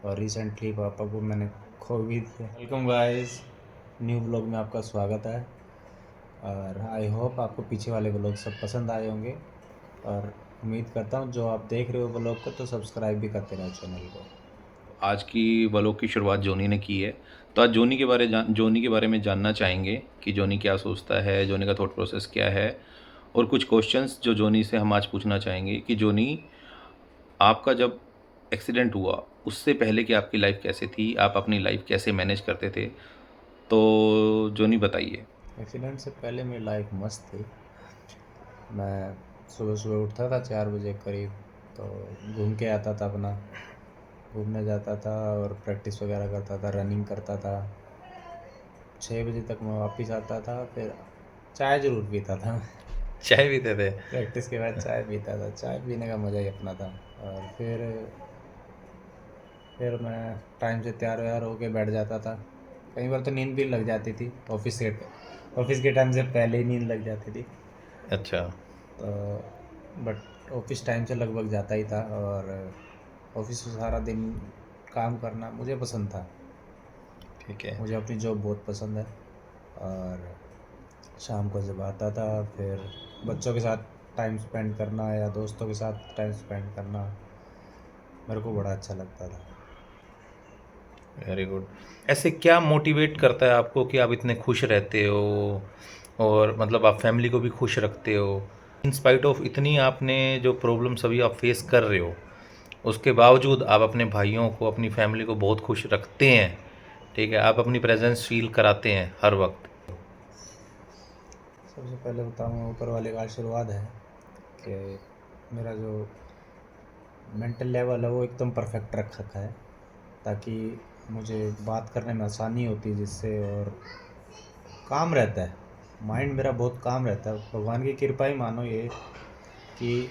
और रिसेंटली पापा को मैंने खो भी दिया। वेलकम गाइस, न्यू ब्लॉग में आपका स्वागत है और आई होप आपको पीछे वाले ब्लॉग सब पसंद आए होंगे और उम्मीद करता हूँ जो आप देख रहे हो ब्लॉग को तो सब्सक्राइब भी करते रहो चैनल को। आज की व्लॉग की शुरुआत जोनी ने की है। तो आज जोनी के बारे में जानना चाहेंगे कि जोनी क्या सोचता है, जोनी का थॉट प्रोसेस क्या है, और कुछ क्वेश्चंस जो जोनी से हम आज पूछना चाहेंगे कि जोनी, आपका जब एक्सीडेंट हुआ उससे पहले की आपकी लाइफ कैसे थी, आप अपनी लाइफ कैसे मैनेज करते थे, तो जोनी बताइए। एक्सीडेंट से पहले मेरी लाइफ मस्त थी। मैं सुबह सुबह उठता था 4 बजे करीब, तो घूम के आता था, अपना घूमने जाता था और प्रैक्टिस वगैरह करता था, रनिंग करता था। 6 बजे तक मैं वापस आता था, फिर चाय ज़रूर पीता था। चाय पीते थे? प्रैक्टिस के बाद चाय पीता था, चाय पीने का मज़ा ही अपना था। और फिर मैं टाइम से तैयार व्यार होके बैठ जाता था। कई बार तो नींद भी लग जाती थी, ऑफिस के टाइम से पहले ही नींद लग जाती थी। अच्छा। तो बट ऑफिस टाइम से लगभग जाता ही था और ऑफिस में सारा दिन काम करना मुझे पसंद था। ठीक है। मुझे अपनी जॉब बहुत पसंद है। और शाम को जब आता था, फिर बच्चों के साथ टाइम स्पेंड करना या दोस्तों के साथ टाइम स्पेंड करना मेरे को बड़ा अच्छा लगता था। Very good. ऐसे क्या मोटिवेट करता है आपको कि आप इतने खुश रहते हो और मतलब आप फैमिली को भी खुश रखते हो, इन स्पाइट ऑफ इतनी आपने जो प्रॉब्लम्स अभी आप फेस कर रहे हो, उसके बावजूद आप अपने भाइयों को, अपनी फैमिली को बहुत खुश रखते हैं? ठीक है, आप अपनी प्रेजेंस फील कराते हैं हर वक्त। सबसे पहले बताऊँ, ऊपर वाले का आशीर्वाद है कि मेरा जो मेंटल लेवल है वो एकदम परफेक्ट रख रखा है, ताकि मुझे बात करने में आसानी होती है जिससे, और काम रहता है। माइंड मेरा बहुत काम रहता है। भगवान की कृपा ही मानो ये कि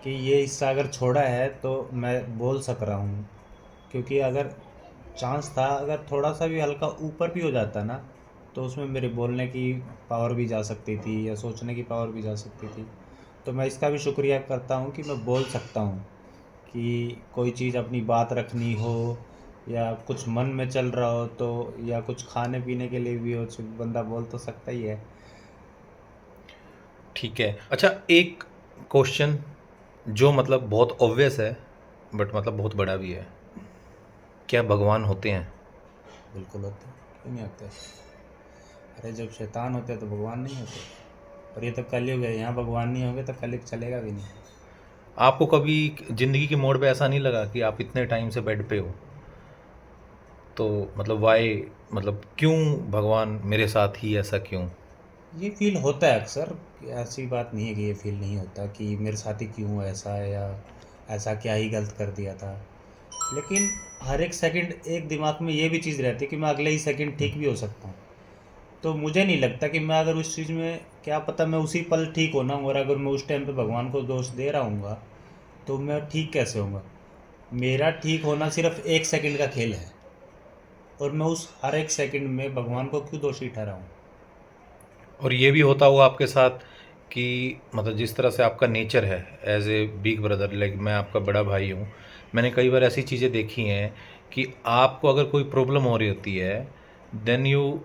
ये हिस्सा अगर छोड़ा है तो मैं बोल सक रहा हूँ। क्योंकि अगर चांस था, अगर थोड़ा सा भी हल्का ऊपर भी हो जाता ना, तो उसमें मेरे बोलने की पावर भी जा सकती थी या सोचने की पावर भी जा सकती थी। तो मैं इसका भी शुक्रिया करता हूँ कि मैं बोल सकता हूँ कि कोई चीज़ अपनी बात रखनी हो या कुछ मन में चल रहा हो, तो या कुछ खाने पीने के लिए भी हो, बंदा बोल तो सकता ही है। ठीक है। अच्छा, एक क्वेश्चन जो मतलब बहुत ऑब्वियस है बट मतलब बहुत बड़ा भी है, क्या भगवान होते हैं? बिल्कुल होते हैं, क्यों नहीं होते। अरे जब शैतान होते तो भगवान नहीं होते। और ये तो कलयुग है, यहाँ भगवान नहीं होंगे तो कलयुग चलेगा भी नहीं। आपको कभी ज़िंदगी के मोड़ पे ऐसा नहीं लगा कि आप इतने टाइम से बेड पे हो, तो मतलब वाई, मतलब क्यों भगवान मेरे साथ ही, ऐसा क्यों? ये फील होता है अक्सर। ऐसी बात नहीं है कि ये फील नहीं होता कि मेरे साथ ही क्यों ऐसा है, या ऐसा क्या ही गलत कर दिया था। लेकिन हर एक सेकंड एक दिमाग में ये भी चीज़ रहती है कि मैं अगले ही सेकंड ठीक भी हो सकता हूँ। तो मुझे नहीं लगता कि मैं अगर उस चीज़ में, क्या पता मैं उसी पल ठीक होना हूँ, और अगर मैं उस टाइम पे भगवान को दोष दे रहा हूँगा तो मैं ठीक कैसे होऊंगा। मेरा ठीक होना सिर्फ एक सेकंड का खेल है, और मैं उस हर एक सेकंड में भगवान को क्यों दोषी ठहराऊं। और ये भी होता होगा आपके साथ कि मतलब जिस तरह से आपका नेचर है as a big brother, like मैं आपका बड़ा भाई हूँ, मैंने कई बार ऐसी चीज़ें देखी हैं कि आपको अगर कोई प्रॉब्लम हो रही होती है, देन यू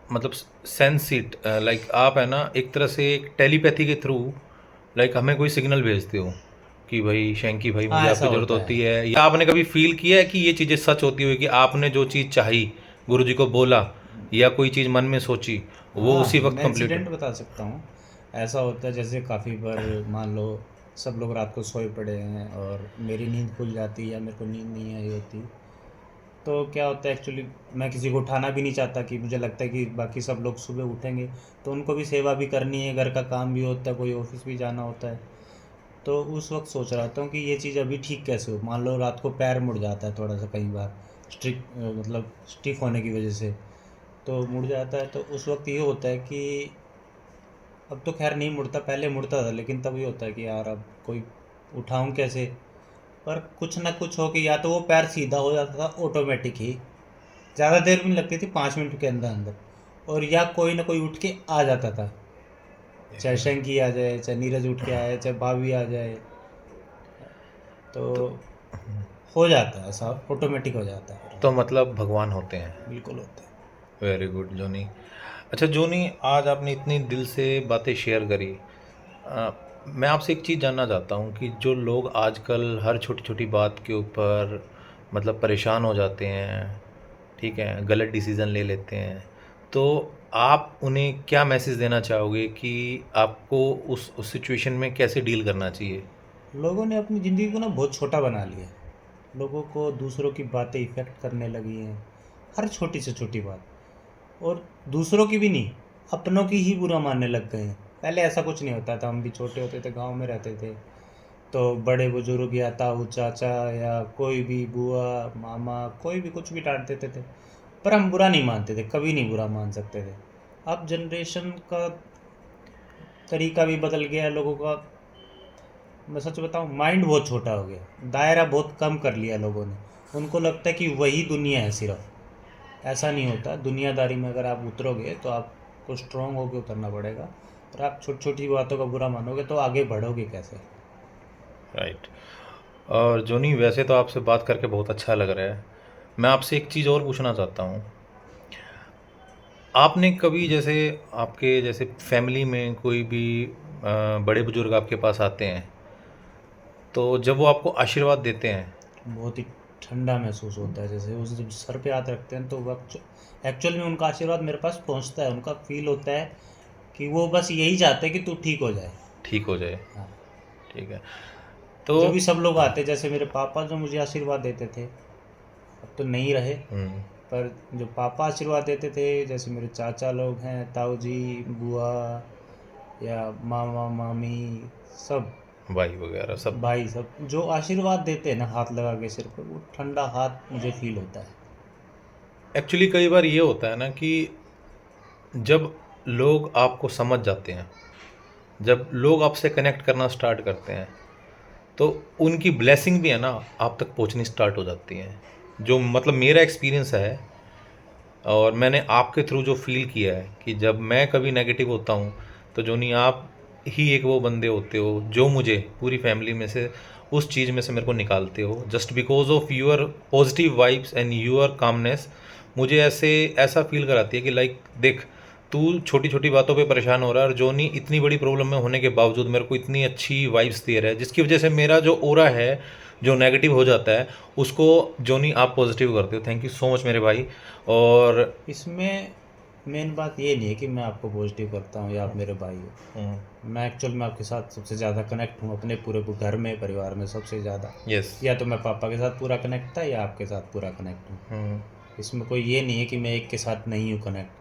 मतलब सेंस इट, लाइक आप है ना एक तरह से एक टेलीपैथी के थ्रू, लाइक हमें कोई सिग्नल भेजते हो कि भाई शैंकी भाई मुझे हाँ, ऐसा आपकी ज़रूरत होता होती है। है, या आपने कभी फील किया है कि ये चीज़ें सच होती हुई कि आपने जो चीज़ चाही, गुरुजी को बोला, या कोई चीज़ मन में सोची, वो हाँ, उसी वक्त मैं कंप्लीट हो? इंसिडेंट बता सकता हूँ। ऐसा होता है जैसे काफ़ी बार, मान लो सब लोग रात को सोए पड़े हैं और मेरी नींद खुल जाती है या मेरे को नींद नहीं आई होती, तो क्या होता है एक्चुअली, मैं किसी को उठाना भी नहीं चाहता कि मुझे लगता है कि बाकी सब लोग सुबह उठेंगे तो उनको भी सेवा भी करनी है, घर का काम भी होता है, कोई ऑफिस भी जाना होता है। तो उस वक्त सोच रहा था कि ये चीज़ अभी ठीक कैसे हो। मान लो रात को पैर मुड़ जाता है थोड़ा सा, कई बार मतलब स्टिफ होने की वजह से तो मुड़ जाता है। तो उस वक्त ये होता है कि अब तो खैर नहीं मुड़ता, पहले मुड़ता था, लेकिन तब ये होता है कि यार अब कोई उठाऊं कैसे। पर कुछ ना कुछ हो कि या तो वो पैर सीधा हो जाता था ऑटोमेटिक ही, ज़्यादा देर भी नहीं लगती थी, 5 मिनट के अंदर अंदर, और या कोई ना कोई उठ के आ जाता था। चाहे शंकी आ जाए, चाहे नीरज उठ के आए, चाहे भाभी आ जाए। तो तो हो जाता है, ऐसा ऑटोमेटिक हो जाता है। तो मतलब भगवान होते हैं। बिल्कुल होता है। वेरी गुड जोनी। अच्छा जोनी, आज आपने इतनी दिल से बातें शेयर करी। मैं आपसे एक चीज़ जानना चाहता हूँ कि जो लोग आजकल हर छोटी छोटी बात के ऊपर मतलब परेशान हो जाते हैं, ठीक है, गलत डिसीज़न ले लेते हैं, तो आप उन्हें क्या मैसेज देना चाहोगे कि आपको उस सिचुएशन में कैसे डील करना चाहिए? लोगों ने अपनी ज़िंदगी को ना बहुत छोटा बना लिया है। लोगों को दूसरों की बातें इफ़ेक्ट करने लगी हैं, हर छोटी से छोटी बात। और दूसरों की भी नहीं, अपनों की ही बुरा मानने लग गए हैं। पहले ऐसा कुछ नहीं होता था, हम भी छोटे होते थे, गाँव में रहते थे, तो बड़े बुजुर्ग या ताऊ चाचा या कोई भी बुआ मामा कोई भी कुछ भी डांट देते थे, पर हम बुरा नहीं मानते थे, कभी नहीं बुरा मान सकते थे। अब जनरेशन का तरीका भी बदल गया है लोगों का। मैं सच बताऊं, माइंड बहुत छोटा हो गया, दायरा बहुत कम कर लिया लोगों ने। उनको लगता है कि वही दुनिया है सिर्फ। ऐसा नहीं होता। दुनियादारी में अगर आप उतरोगे तो आपको स्ट्रांग होकर उतरना पड़ेगा। और आप छोटी छोटी बातों का बुरा मानोगे तो आगे बढ़ोगे कैसे? राइट। और जोनी, वैसे तो आपसे बात करके बहुत अच्छा लग रहा है। मैं आपसे एक चीज़ और पूछना चाहता हूँ। आपने कभी जैसे आपके जैसे फैमिली में कोई भी बड़े बुजुर्ग आपके पास आते हैं, तो जब वो आपको आशीर्वाद देते हैं, बहुत ही ठंडा महसूस होता है। जैसे उस जब सर पे हाथ रखते हैं तो वक्त एक्चुअल में उनका आशीर्वाद मेरे पास पहुंचता है। उनका फील होता है कि वो बस यही चाहते हैं कि तू ठीक हो जाए। ठीक हो जाए, हाँ। ठीक है। तो जो भी सब लोग आते, जैसे मेरे पापा जो मुझे आशीर्वाद देते थे, अब तो नहीं रहे। हम्म, पर जो पापा आशीर्वाद देते थे, जैसे मेरे चाचा लोग हैं, ताऊ जी, बुआ या मामा मामी, सब भाई वगैरह सब। भाई, सब जो आशीर्वाद देते हैं ना हाथ लगा के सिर पे, वो ठंडा हाथ मुझे फील होता है। एक्चुअली कई बार ये होता है ना कि जब लोग आपको समझ जाते हैं, जब लोग आपसे कनेक्ट करना स्टार्ट करते हैं, तो उनकी ब्लेसिंग भी है ना आप तक पहुंचनी स्टार्ट हो जाती है। जो मतलब मेरा एक्सपीरियंस है, और मैंने आपके थ्रू जो फील किया है कि जब मैं कभी नेगेटिव होता हूँ, तो जोनी आप ही एक वो बंदे होते हो जो मुझे पूरी फैमिली में से उस चीज़ में से मेरे को निकालते हो, just because of your positive vibes and your calmness. मुझे ऐसे ऐसा फील कराती है कि लाइक देख, तू छोटी छोटी बातों पे परेशान हो रहा है और जोनी इतनी बड़ी प्रॉब्लम में होने के बावजूद मेरे को इतनी अच्छी वाइब्स दे रहा है, जिसकी वजह से मेरा जो ओरा है जो नेगेटिव हो जाता है उसको जोनी आप पॉजिटिव करते हो। थैंक यू सो मच मेरे भाई। और इसमें मेन बात ये नहीं है कि मैं आपको पॉजिटिव करता हूँ या आप मेरे भाई हो। मैं एक्चुअल में आपके साथ सबसे ज़्यादा कनेक्ट हूँ, अपने पूरे घर में, परिवार में सबसे ज़्यादा। यस। या तो मैं पापा के साथ पूरा कनेक्ट था या आपके साथ पूरा कनेक्ट हूँ। इसमें कोई ये नहीं है कि मैं एक के साथ नहीं हूँ कनेक्ट।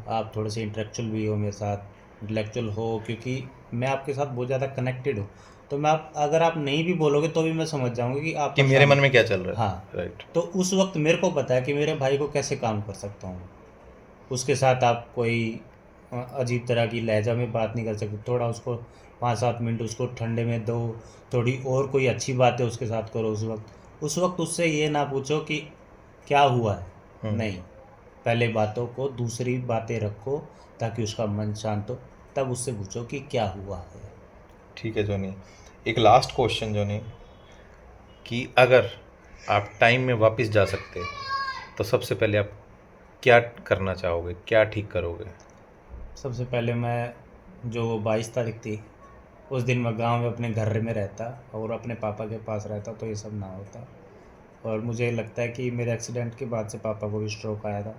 आप थोड़े से इंटेलेक्चुअल भी हो मेरे साथ, इंटेलेक्चुअल हो, क्योंकि मैं आपके साथ बहुत ज़्यादा कनेक्टेड हूँ। तो मैं अगर आप नहीं भी बोलोगे तो भी मैं समझ जाऊँगी कि आप कि मेरे परेशान मन हो। में क्या चल रहा है। हाँ। राइट। तो उस वक्त मेरे को पता है कि मेरे भाई को कैसे काम कर सकता हूँ। उसके साथ आप कोई अजीब तरह की लहजा में बात नहीं कर सकते। थोड़ा उसको 5-7 मिनट उसको ठंडे में दो, थोड़ी और कोई अच्छी बातें उसके साथ करो। उस वक्त उससे ये ना पूछो कि क्या हुआ है, नहीं। पहले बातों को, दूसरी बातें रखो ताकि उसका मन शांत हो, तब उससे पूछो कि क्या हुआ है। ठीक है जोनी, एक लास्ट क्वेश्चन जोनी, कि अगर आप टाइम में वापस जा सकते तो सबसे पहले आप क्या करना चाहोगे, क्या ठीक करोगे? सबसे पहले मैं, जो 22 तारीख थी, उस दिन मैं गांव में अपने घर में रहता और अपने पापा के पास रहता तो ये सब ना होता। और मुझे लगता है कि मेरे एक्सीडेंट के बाद से पापा को भी स्ट्रोक आया था।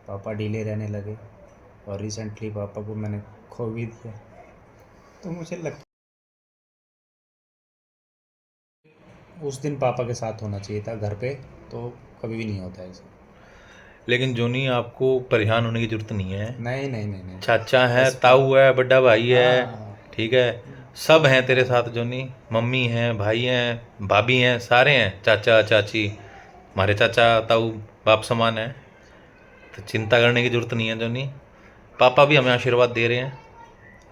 पापा ढीले रहने लगे और रिसेंटली पापा को मैंने खो भी दिया। तो मुझे लगता है उस दिन पापा के साथ होना चाहिए था घर पे, तो कभी भी नहीं होता ऐसा। लेकिन जोनी आपको परेशान होने की ज़रूरत नहीं है। नहीं नहीं नहीं नहीं। चाचा है, बस ताऊ है, बड़ा भाई है, हाँ। ठीक है, सब हैं तेरे साथ जोनी। मम्मी हैं, भाई हैं, भाभी हैं, सारे हैं, चाचा चाची, हमारे चाचा ताऊ बाप समान है। तो चिंता करने की ज़रूरत नहीं है जोनी। पापा भी हमें आशीर्वाद दे रहे हैं,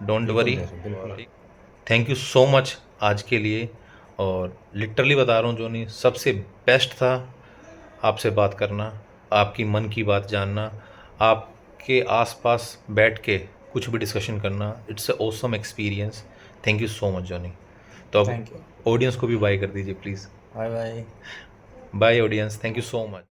डोंट बिल्कुल वरी। दे रहे, बिल्कुल। थैंक यू सो मच आज के लिए। और लिटरली बता रहा हूँ जोनी, सबसे बेस्ट था आपसे बात करना, आपकी मन की बात जानना, आपके आसपास बैठ के कुछ भी डिस्कशन करना। It's a awesome experience. Thank you so much Johnny. तो अब थैंक यू। ऑडियंस को भी बाय कर दीजिए please. Bye bye. Bye audience, thank you so much.